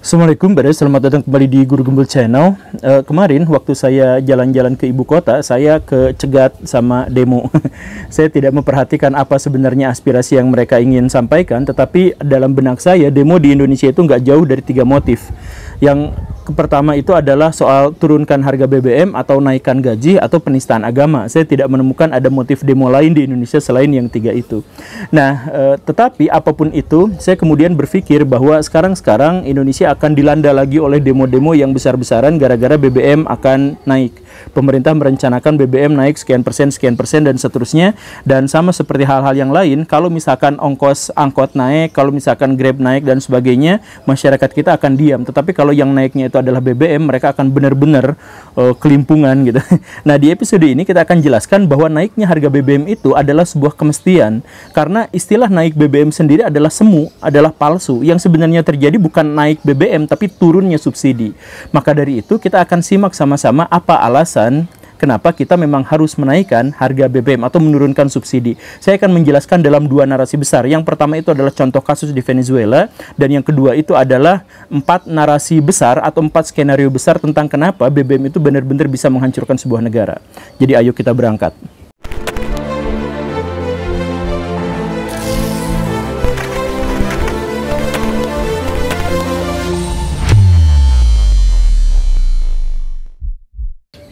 Assalamualaikum, selamat datang kembali di Guru Gembul Channel. Kemarin waktu saya jalan-jalan ke ibu kota, saya kecegat sama demo. Saya tidak memperhatikan apa sebenarnya aspirasi yang mereka ingin sampaikan, tetapi dalam benak saya demo di Indonesia itu nggak jauh dari 3 motif. Yang pertama itu adalah soal turunkan harga BBM atau naikkan gaji atau penistaan agama. Saya tidak menemukan ada motif demo lain di Indonesia selain yang 3 itu. Nah, tetapi apapun itu, saya kemudian berpikir bahwa sekarang Indonesia akan dilanda lagi oleh demo-demo yang besar-besaran gara-gara BBM akan naik. Pemerintah merencanakan BBM naik sekian persen dan seterusnya. Dan sama seperti hal-hal yang lain, kalau misalkan ongkos angkot naik, kalau misalkan Grab naik dan sebagainya, masyarakat kita akan diam. Tetapi kalau yang naiknya itu adalah BBM, mereka akan benar-benar kelimpungan gitu. Nah, di episode ini kita akan jelaskan bahwa naiknya harga BBM itu adalah sebuah kemestian. Karena istilah naik BBM sendiri adalah semu, adalah palsu. Yang sebenarnya terjadi bukan naik BBM, tapi turunnya subsidi. Maka dari itu kita akan simak sama-sama apa alasan kenapa kita memang harus menaikkan harga BBM atau menurunkan subsidi. Saya akan menjelaskan dalam 2 narasi besar. Yang pertama itu adalah contoh kasus di Venezuela, dan yang kedua itu adalah 4 narasi besar atau 4 skenario besar tentang kenapa BBM itu benar-benar bisa menghancurkan sebuah negara. Jadi ayo kita berangkat.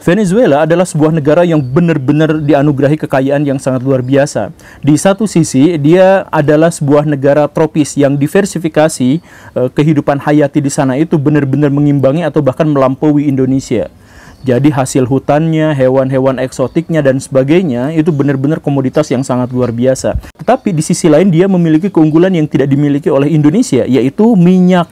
Venezuela adalah sebuah negara yang benar-benar dianugerahi kekayaan yang sangat luar biasa. Di satu sisi, dia adalah sebuah negara tropis yang diversifikasi, kehidupan hayati di sana itu benar-benar mengimbangi atau bahkan melampaui Indonesia. Jadi hasil hutannya, hewan-hewan eksotiknya dan sebagainya itu benar-benar komoditas yang sangat luar biasa. Tetapi di sisi lain dia memiliki keunggulan yang tidak dimiliki oleh Indonesia, yaitu minyak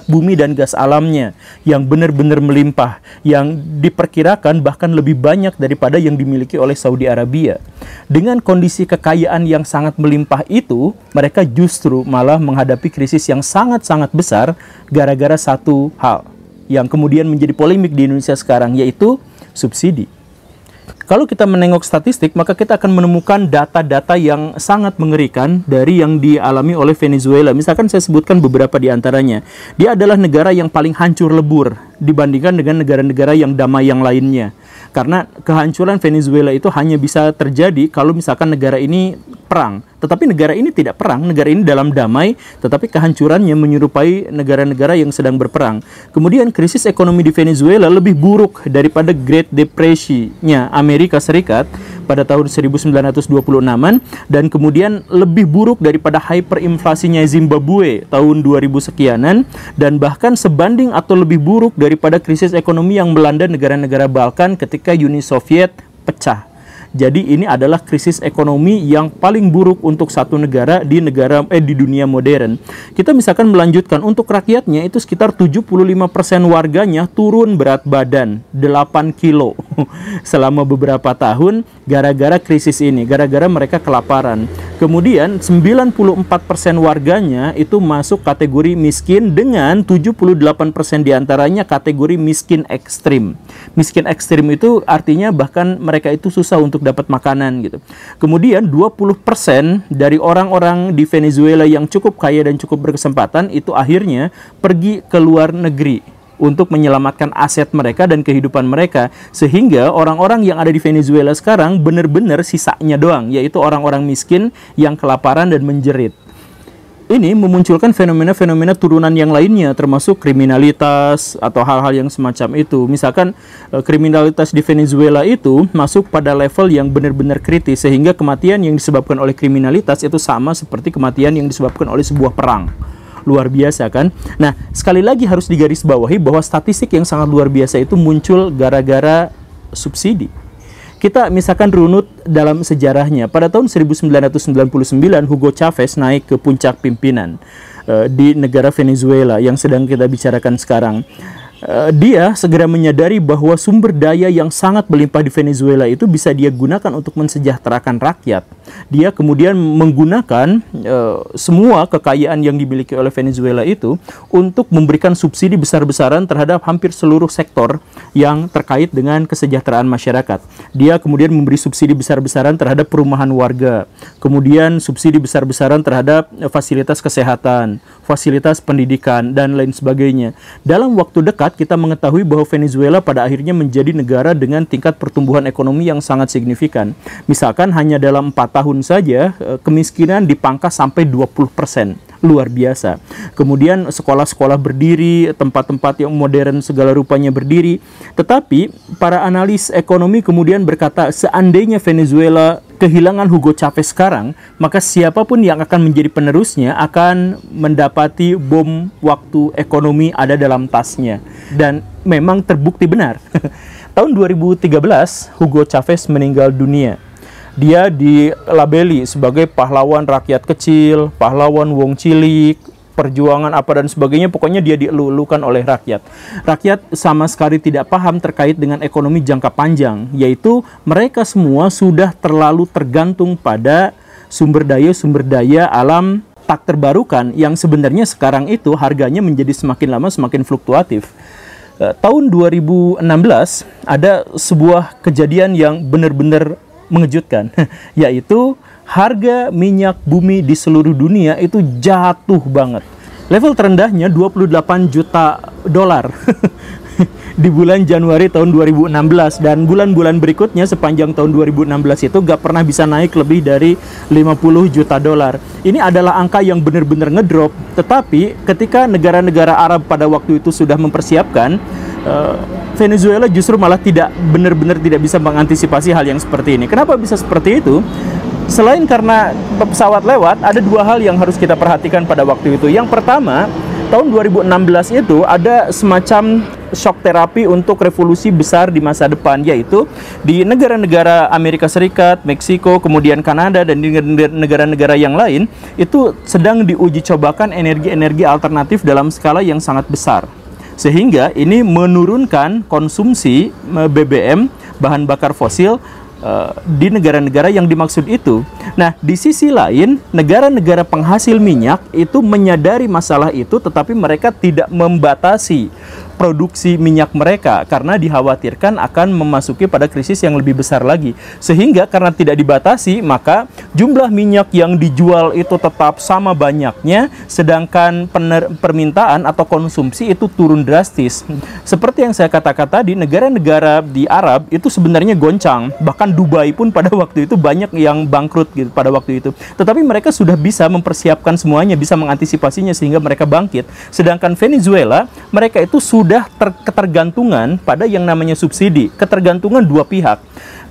bumi dan gas alamnya yang benar-benar melimpah, yang diperkirakan bahkan lebih banyak daripada yang dimiliki oleh Saudi Arabia. Dengan kondisi kekayaan yang sangat melimpah itu, mereka justru malah menghadapi krisis yang sangat-sangat besar gara-gara satu hal yang kemudian menjadi polemik di Indonesia sekarang, yaitu subsidi. Kalau kita menengok statistik, maka kita akan menemukan data-data yang sangat mengerikan dari yang dialami oleh Venezuela. Misalkan saya sebutkan beberapa di antaranya. Dia adalah negara yang paling hancur lebur dibandingkan dengan negara-negara yang damai yang lainnya. Karena kehancuran Venezuela itu hanya bisa terjadi kalau misalkan negara ini perang. Tetapi negara ini tidak perang, negara ini dalam damai, tetapi kehancurannya menyerupai negara-negara yang sedang berperang. Kemudian krisis ekonomi di Venezuela lebih buruk daripada Great Depression-nya Amerika Serikat pada tahun 1926-an, dan kemudian lebih buruk daripada hyperinflasinya Zimbabwe tahun 2000 sekianan, dan bahkan sebanding atau lebih buruk daripada krisis ekonomi yang melanda negara-negara Balkan ketika Uni Soviet pecah. Jadi ini adalah krisis ekonomi yang paling buruk untuk satu negara di dunia modern. Kita misalkan melanjutkan, untuk rakyatnya itu sekitar 75% warganya turun berat badan 8 kilo selama beberapa tahun gara-gara krisis ini, gara-gara mereka kelaparan. Kemudian 94% warganya itu masuk kategori miskin, dengan 78% diantaranya kategori miskin ekstrim. Miskin ekstrim itu artinya bahkan mereka itu susah untuk dapat makanan gitu. Kemudian 20% dari orang-orang di Venezuela yang cukup kaya dan cukup berkesempatan itu akhirnya pergi ke luar negeri untuk menyelamatkan aset mereka dan kehidupan mereka, sehingga orang-orang yang ada di Venezuela sekarang benar-benar sisanya doang, yaitu orang-orang miskin yang kelaparan dan menjerit. Ini memunculkan fenomena-fenomena turunan yang lainnya, termasuk kriminalitas atau hal-hal yang semacam itu. Misalkan kriminalitas di Venezuela itu masuk pada level yang benar-benar kritis, sehingga kematian yang disebabkan oleh kriminalitas itu sama seperti kematian yang disebabkan oleh sebuah perang. Luar biasa kan? Nah, sekali lagi harus digarisbawahi bahwa statistik yang sangat luar biasa itu muncul gara-gara subsidi. Kita misalkan runut dalam sejarahnya. Pada tahun 1999, Hugo Chavez naik ke puncak pimpinan di negara Venezuela yang sedang kita bicarakan sekarang. dia segera menyadari bahwa sumber daya yang sangat berlimpah di Venezuela itu bisa dia gunakan untuk mensejahterakan rakyat. Dia kemudian menggunakan semua kekayaan yang dimiliki oleh Venezuela itu untuk memberikan subsidi besar-besaran terhadap hampir seluruh sektor yang terkait dengan kesejahteraan masyarakat. Dia kemudian memberi subsidi besar-besaran terhadap perumahan warga, kemudian subsidi besar-besaran terhadap fasilitas kesehatan, fasilitas pendidikan, dan lain sebagainya. Dalam waktu dekat, kita mengetahui bahwa Venezuela pada akhirnya menjadi negara dengan tingkat pertumbuhan ekonomi yang sangat signifikan. Misalkan hanya dalam 4 tahun saja, kemiskinan dipangkas sampai 20%. Luar biasa. Kemudian sekolah-sekolah berdiri, tempat-tempat yang modern segala rupanya berdiri. Tetapi para analis ekonomi kemudian berkata, seandainya Venezuela kehilangan Hugo Chavez sekarang, maka siapapun yang akan menjadi penerusnya akan mendapati bom waktu ekonomi ada dalam tasnya. Dan memang terbukti benar. Tahun 2013, Hugo Chavez meninggal dunia. Dia dilabeli sebagai pahlawan rakyat kecil, pahlawan wong cilik, perjuangan apa dan sebagainya. Pokoknya dia dielu-elukan oleh rakyat. Rakyat sama sekali tidak paham terkait dengan ekonomi jangka panjang, yaitu mereka semua sudah terlalu tergantung pada sumber daya alam tak terbarukan yang sebenarnya sekarang itu harganya menjadi semakin lama semakin fluktuatif. Tahun 2016 ada sebuah kejadian yang benar-benar mengejutkan, yaitu harga minyak bumi di seluruh dunia itu jatuh banget. Level terendahnya 28 juta dolar di bulan Januari tahun 2016, dan bulan-bulan berikutnya sepanjang tahun 2016 itu gak pernah bisa naik lebih dari 50 juta dolar. Ini adalah angka yang benar-benar ngedrop, tetapi ketika negara-negara Arab pada waktu itu sudah mempersiapkan, Venezuela justru malah benar-benar tidak bisa mengantisipasi hal yang seperti ini. Kenapa bisa seperti itu? Selain karena pesawat lewat, ada dua hal yang harus kita perhatikan pada waktu itu. Yang pertama, tahun 2016 itu ada semacam shock terapi untuk revolusi besar di masa depan, yaitu di negara-negara Amerika Serikat, Meksiko, kemudian Kanada, dan di negara-negara yang lain itu sedang diuji cobakan energi-energi alternatif dalam skala yang sangat besar. Sehingga ini menurunkan konsumsi BBM, bahan bakar fosil, di negara-negara yang dimaksud itu. Nah, di sisi lain, negara-negara penghasil minyak itu menyadari masalah itu, tetapi mereka tidak membatasi produksi minyak mereka karena dikhawatirkan akan memasuki pada krisis yang lebih besar lagi. Sehingga karena tidak dibatasi, maka jumlah minyak yang dijual itu tetap sama banyaknya, sedangkan permintaan atau konsumsi itu turun drastis. Seperti yang saya katakan tadi, negara-negara di Arab itu sebenarnya goncang. Bahkan Dubai pun pada waktu itu banyak yang bangkrut gitu pada waktu itu. Tetapi mereka sudah bisa mempersiapkan semuanya, bisa mengantisipasinya sehingga mereka bangkit. Sedangkan Venezuela, mereka itu sudah ketergantungan pada yang namanya subsidi, ketergantungan dua pihak.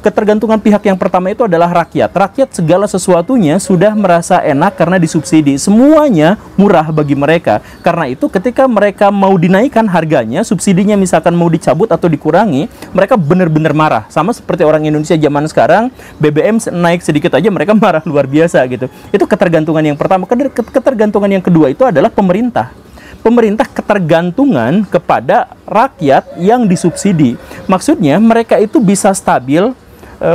Ketergantungan pihak yang pertama itu adalah rakyat. Rakyat segala sesuatunya sudah merasa enak karena disubsidi. Semuanya murah bagi mereka. Karena itu ketika mereka mau dinaikkan harganya, subsidinya misalkan mau dicabut atau dikurangi, mereka benar-benar marah. Sama seperti orang Indonesia zaman sekarang, BBM naik sedikit aja mereka marah luar biasa gitu. Itu ketergantungan yang pertama. Ketergantungan yang kedua itu adalah pemerintah. Pemerintah ketergantungan kepada rakyat yang disubsidi. Maksudnya mereka itu bisa stabil,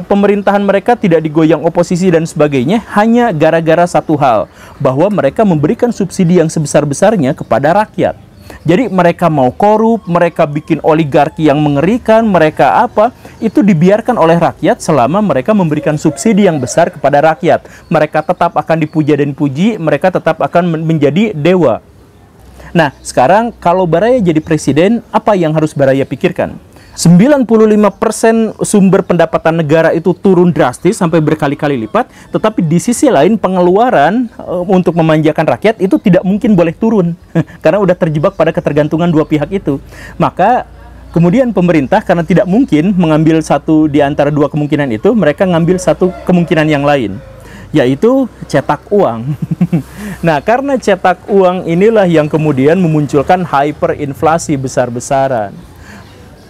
pemerintahan mereka tidak digoyang oposisi dan sebagainya, hanya gara-gara satu hal, bahwa mereka memberikan subsidi yang sebesar-besarnya kepada rakyat. Jadi mereka mau korup, mereka bikin oligarki yang mengerikan, mereka apa, itu dibiarkan oleh rakyat selama mereka memberikan subsidi yang besar kepada rakyat. Mereka tetap akan dipuja dan puji, mereka tetap akan menjadi dewa. Nah, sekarang kalau Baraya jadi presiden, apa yang harus Baraya pikirkan? 95% sumber pendapatan negara itu turun drastis sampai berkali-kali lipat, tetapi di sisi lain pengeluaran untuk memanjakan rakyat itu tidak mungkin boleh turun karena udah terjebak pada ketergantungan dua pihak itu. Maka kemudian pemerintah karena tidak mungkin mengambil satu di antara dua kemungkinan itu, mereka ngambil satu kemungkinan yang lain, yaitu cetak uang. Nah, karena cetak uang inilah yang kemudian memunculkan hyperinflasi besar-besaran.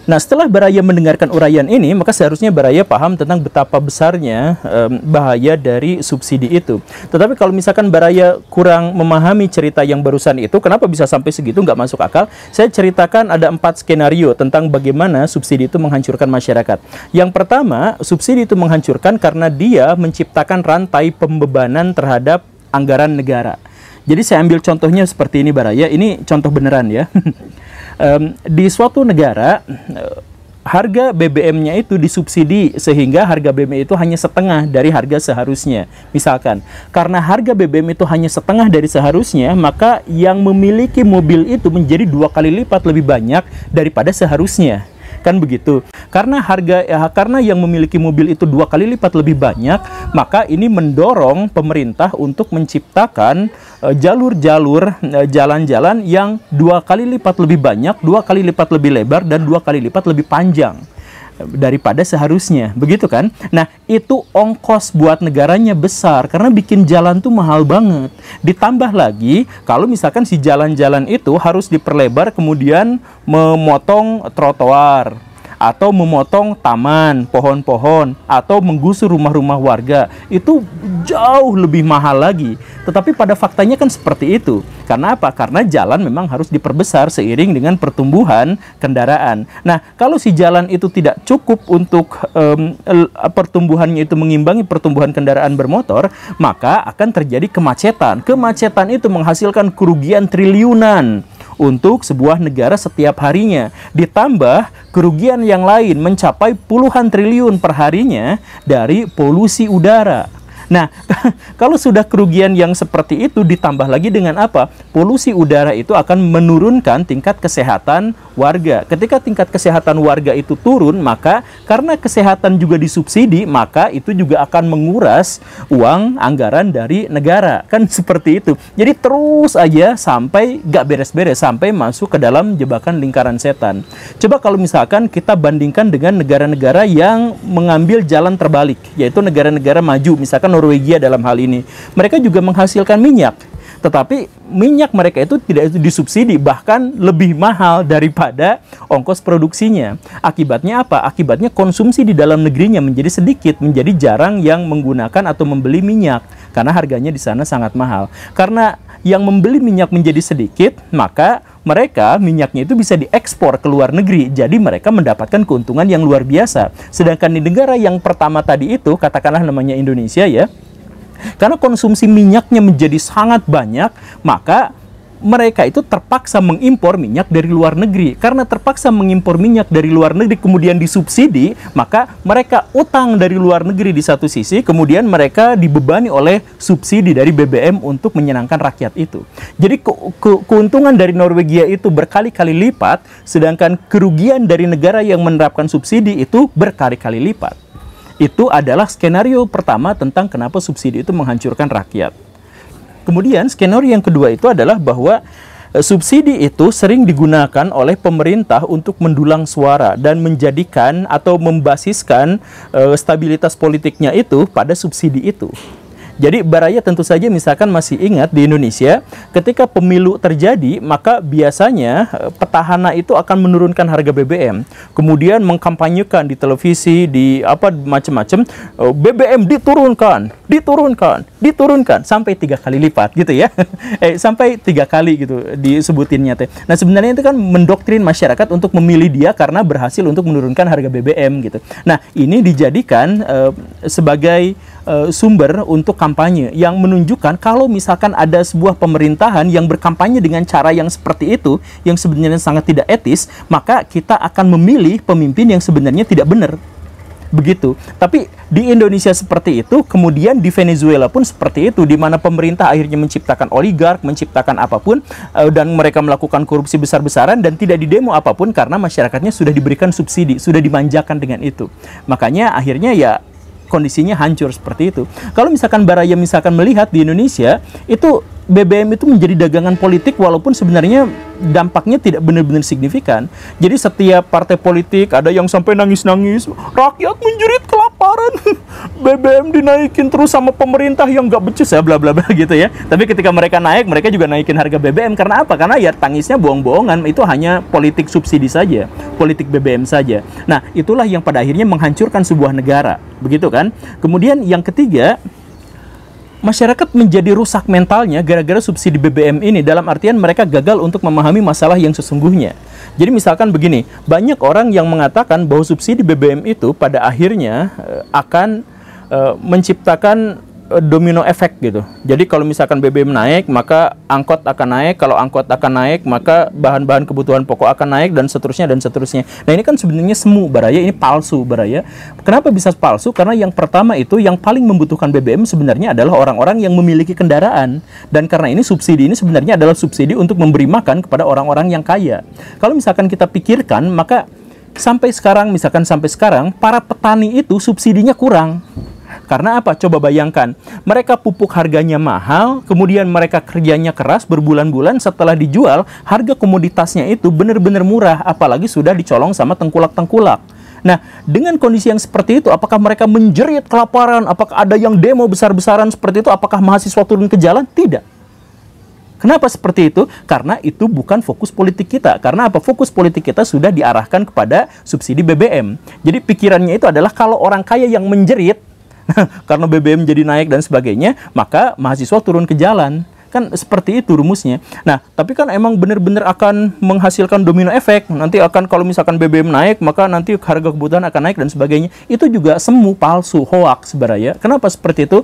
Nah, setelah Baraya mendengarkan uraian ini, maka seharusnya Baraya paham tentang betapa besarnya bahaya dari subsidi itu. Tetapi kalau misalkan Baraya kurang memahami cerita yang barusan itu, kenapa bisa sampai segitu, nggak masuk akal, saya ceritakan ada 4 skenario tentang bagaimana subsidi itu menghancurkan masyarakat. Yang pertama, subsidi itu menghancurkan karena dia menciptakan rantai pembebanan terhadap anggaran negara. Jadi saya ambil contohnya seperti ini Baraya, ini contoh beneran ya. Di suatu negara harga BBM-nya itu disubsidi sehingga harga BBM itu hanya setengah dari harga seharusnya. Misalkan, karena harga BBM itu hanya setengah dari seharusnya, maka yang memiliki mobil itu menjadi 2 kali lipat lebih banyak daripada seharusnya. Kan begitu. Karena karena yang memiliki mobil itu 2 kali lipat lebih banyak, maka ini mendorong pemerintah untuk menciptakan jalur-jalur jalan-jalan yang 2 kali lipat lebih banyak, 2 kali lipat lebih lebar, dan 2 kali lipat lebih panjang daripada seharusnya, begitu kan? Nah, itu ongkos buat negaranya besar karena bikin jalan tuh mahal banget. Ditambah lagi kalau misalkan si jalan-jalan itu harus diperlebar, kemudian memotong trotoar atau memotong taman, pohon-pohon, atau menggusur rumah-rumah warga, itu jauh lebih mahal lagi. Tetapi pada faktanya kan seperti itu. Karena apa? Karena jalan memang harus diperbesar seiring dengan pertumbuhan kendaraan. Nah, kalau si jalan itu tidak cukup untuk pertumbuhannya itu mengimbangi pertumbuhan kendaraan bermotor, maka akan terjadi kemacetan. Kemacetan itu menghasilkan kerugian triliunan untuk sebuah negara setiap harinya. Ditambah kerugian yang lain mencapai puluhan triliun per harinya dari polusi udara. Nah, kalau sudah kerugian yang seperti itu ditambah lagi dengan apa? Polusi udara itu akan menurunkan tingkat kesehatan warga. Ketika tingkat kesehatan warga itu turun, maka karena kesehatan juga disubsidi, maka itu juga akan menguras uang anggaran dari negara. Kan seperti itu. Jadi terus aja sampai gak beres-beres, sampai masuk ke dalam jebakan lingkaran setan. Coba kalau misalkan kita bandingkan dengan negara-negara yang mengambil jalan terbalik, yaitu negara-negara maju, misalkan Norwegia dalam hal ini. Mereka juga menghasilkan minyak, tetapi minyak mereka itu tidak disubsidi, bahkan lebih mahal daripada ongkos produksinya. Akibatnya apa? Akibatnya konsumsi di dalam negerinya menjadi sedikit, menjadi jarang yang menggunakan atau membeli minyak, karena harganya di sana sangat mahal. Karena yang membeli minyak menjadi sedikit, maka mereka minyaknya itu bisa diekspor ke luar negeri, jadi mereka mendapatkan keuntungan yang luar biasa. Sedangkan di negara yang pertama tadi itu, katakanlah namanya Indonesia ya, karena konsumsi minyaknya menjadi sangat banyak, maka mereka itu terpaksa mengimpor minyak dari luar negeri. Karena terpaksa mengimpor minyak dari luar negeri kemudian disubsidi, maka mereka utang dari luar negeri di satu sisi, kemudian mereka dibebani oleh subsidi dari BBM untuk menyenangkan rakyat itu. Jadi keuntungan dari Norwegia itu berkali-kali lipat, sedangkan kerugian dari negara yang menerapkan subsidi itu berkali-kali lipat. Itu adalah skenario pertama tentang kenapa subsidi itu menghancurkan rakyat. Kemudian skenario yang kedua itu adalah bahwa subsidi itu sering digunakan oleh pemerintah untuk mendulang suara dan menjadikan atau membasiskan stabilitas politiknya itu pada subsidi itu. Jadi Baraya tentu saja misalkan masih ingat di Indonesia ketika pemilu terjadi, maka biasanya petahana itu akan menurunkan harga BBM, kemudian mengkampanyekan di televisi, di apa macam-macam, BBM diturunkan sampai 3 kali lipat gitu ya. Sampai 3 kali gitu disebutinnya teh. Nah, sebenarnya itu kan mendoktrin masyarakat untuk memilih dia karena berhasil untuk menurunkan harga BBM gitu. Nah, ini dijadikan sebagai sumber untuk kampanye yang menunjukkan kalau misalkan ada sebuah pemerintahan yang berkampanye dengan cara yang seperti itu, yang sebenarnya sangat tidak etis, maka kita akan memilih pemimpin yang sebenarnya tidak benar. Begitu. Tapi di Indonesia seperti itu, kemudian di Venezuela pun seperti itu, di mana pemerintah akhirnya menciptakan oligark, menciptakan apapun, dan mereka melakukan korupsi besar-besaran dan tidak didemo apapun karena masyarakatnya sudah diberikan subsidi, sudah dimanjakan dengan itu. Makanya akhirnya ya kondisinya hancur seperti itu. Kalau misalkan Baraya misalkan melihat di Indonesia, itu BBM itu menjadi dagangan politik walaupun sebenarnya dampaknya tidak benar-benar signifikan. Jadi setiap partai politik ada yang sampai nangis-nangis, rakyat menjerit kelapa kelaparan, BBM dinaikin terus sama pemerintah yang nggak becus ya, bla bla bla gitu ya. Tapi ketika mereka naik, mereka juga naikin harga BBM. Karena apa? Karena ya tangisnya bohong-bohongan, itu hanya politik subsidi saja, politik BBM saja. Nah, itulah yang pada akhirnya menghancurkan sebuah negara, begitu kan? Kemudian yang ketiga, masyarakat menjadi rusak mentalnya gara-gara subsidi BBM ini, dalam artian mereka gagal untuk memahami masalah yang sesungguhnya. Jadi misalkan begini, banyak orang yang mengatakan bahwa subsidi BBM itu pada akhirnya akan menciptakan domino efek gitu. Jadi kalau misalkan BBM naik, maka angkot akan naik. Kalau angkot akan naik, maka bahan-bahan kebutuhan pokok akan naik, dan seterusnya dan seterusnya. Nah, ini kan sebenarnya semu, Baraya, ini palsu, Baraya. Kenapa bisa palsu? Karena yang pertama itu, yang paling membutuhkan BBM sebenarnya adalah orang-orang yang memiliki kendaraan. Dan karena ini subsidi ini sebenarnya adalah subsidi untuk memberi makan kepada orang-orang yang kaya. Kalau misalkan kita pikirkan, maka sampai sekarang, para petani itu subsidinya kurang. Karena apa? Coba bayangkan, mereka pupuk harganya mahal, kemudian mereka kerjanya keras berbulan-bulan, setelah dijual, harga komoditasnya itu benar-benar murah, apalagi sudah dicolong sama tengkulak-tengkulak. Nah, dengan kondisi yang seperti itu, apakah mereka menjerit kelaparan? Apakah ada yang demo besar-besaran seperti itu? Apakah mahasiswa turun ke jalan? Tidak. Kenapa seperti itu? Karena itu bukan fokus politik kita. Karena apa? Fokus politik kita sudah diarahkan kepada subsidi BBM. Jadi pikirannya itu adalah kalau orang kaya yang menjerit, karena BBM jadi naik dan sebagainya, maka mahasiswa turun ke jalan. Kan seperti itu rumusnya. Nah, tapi kan emang benar-benar akan menghasilkan domino efek. Nanti akan, kalau misalkan BBM naik, maka nanti harga kebutuhan akan naik dan sebagainya. Itu juga semu, palsu, hoaks, Baraya. Kenapa seperti itu?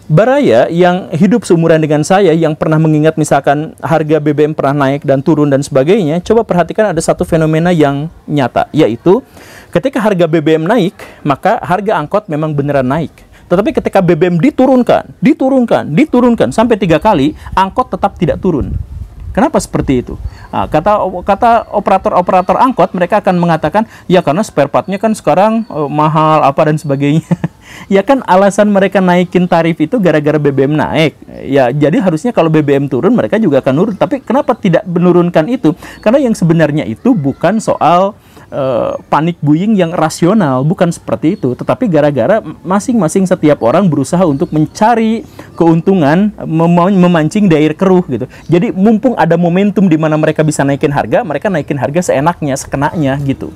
Baraya yang hidup seumuran dengan saya, yang pernah mengingat misalkan harga BBM pernah naik dan turun dan sebagainya, coba perhatikan ada satu fenomena yang nyata, yaitu ketika harga BBM naik, maka harga angkot memang beneran naik. Tetapi ketika BBM diturunkan sampai 3 kali, angkot tetap tidak turun. Kenapa seperti itu? Nah, kata operator-operator angkot, mereka akan mengatakan, ya karena spare part-nya kan sekarang mahal apa dan sebagainya. Ya kan alasan mereka naikin tarif itu gara-gara BBM naik. Ya jadi harusnya kalau BBM turun mereka juga akan nurun. Tapi kenapa tidak menurunkan itu? Karena yang sebenarnya itu bukan soal panik buying yang rasional, bukan seperti itu, tetapi gara-gara masing-masing setiap orang berusaha untuk mencari keuntungan, memancing dair keruh gitu. Jadi mumpung ada momentum di mana mereka bisa naikin harga, mereka naikin harga seenaknya, sekenanya gitu.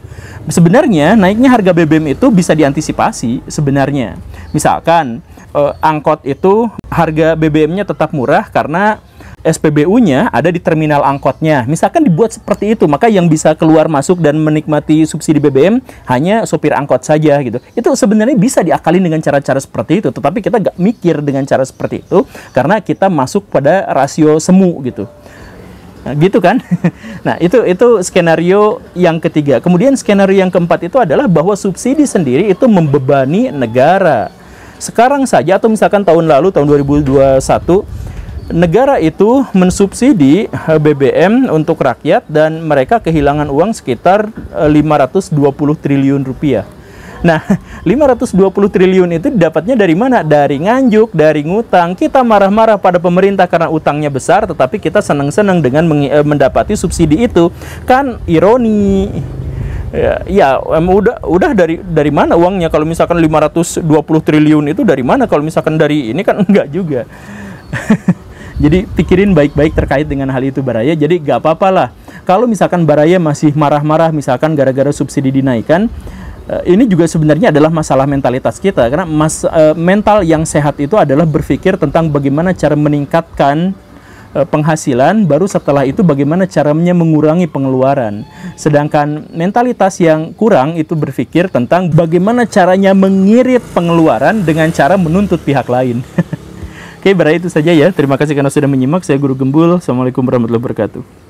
Sebenarnya naiknya harga BBM itu bisa diantisipasi sebenarnya. Misalkan angkot itu harga BBM-nya tetap murah karena SPBU-nya ada di terminal angkotnya. Misalkan dibuat seperti itu, maka yang bisa keluar masuk dan menikmati subsidi BBM hanya sopir angkot saja gitu. Itu sebenarnya bisa diakalin dengan cara-cara seperti itu, tetapi kita nggak mikir dengan cara seperti itu karena kita masuk pada rasio semu gitu. Nah, gitu kan? Nah, itu skenario yang ketiga. Kemudian skenario yang keempat itu adalah bahwa subsidi sendiri itu membebani negara. Sekarang saja, atau misalkan tahun lalu, tahun 2021, negara itu mensubsidi BBM untuk rakyat dan mereka kehilangan uang sekitar 520 triliun rupiah. Nah, 520 triliun itu didapatnya dari mana? Dari nganjuk, dari ngutang. Kita marah-marah pada pemerintah karena utangnya besar, tetapi kita senang-senang dengan mendapati subsidi itu. Kan ironi. Ya udah dari mana uangnya? Kalau misalkan 520 triliun itu dari mana? Kalau misalkan dari ini kan enggak juga. Jadi pikirin baik-baik terkait dengan hal itu, Baraya. Jadi gak apa-apa lah kalau misalkan Baraya masih marah-marah misalkan gara-gara subsidi dinaikkan. Ini juga sebenarnya adalah masalah mentalitas kita. Karena mental yang sehat itu adalah berpikir tentang bagaimana cara meningkatkan penghasilan, baru setelah itu bagaimana caranya mengurangi pengeluaran. Sedangkan mentalitas yang kurang itu berpikir tentang bagaimana caranya mengirit pengeluaran dengan cara menuntut pihak lain. Oke, Baraya, itu saja ya. Terima kasih karena sudah menyimak. Saya Guru Gembul. Assalamualaikum warahmatullahi wabarakatuh.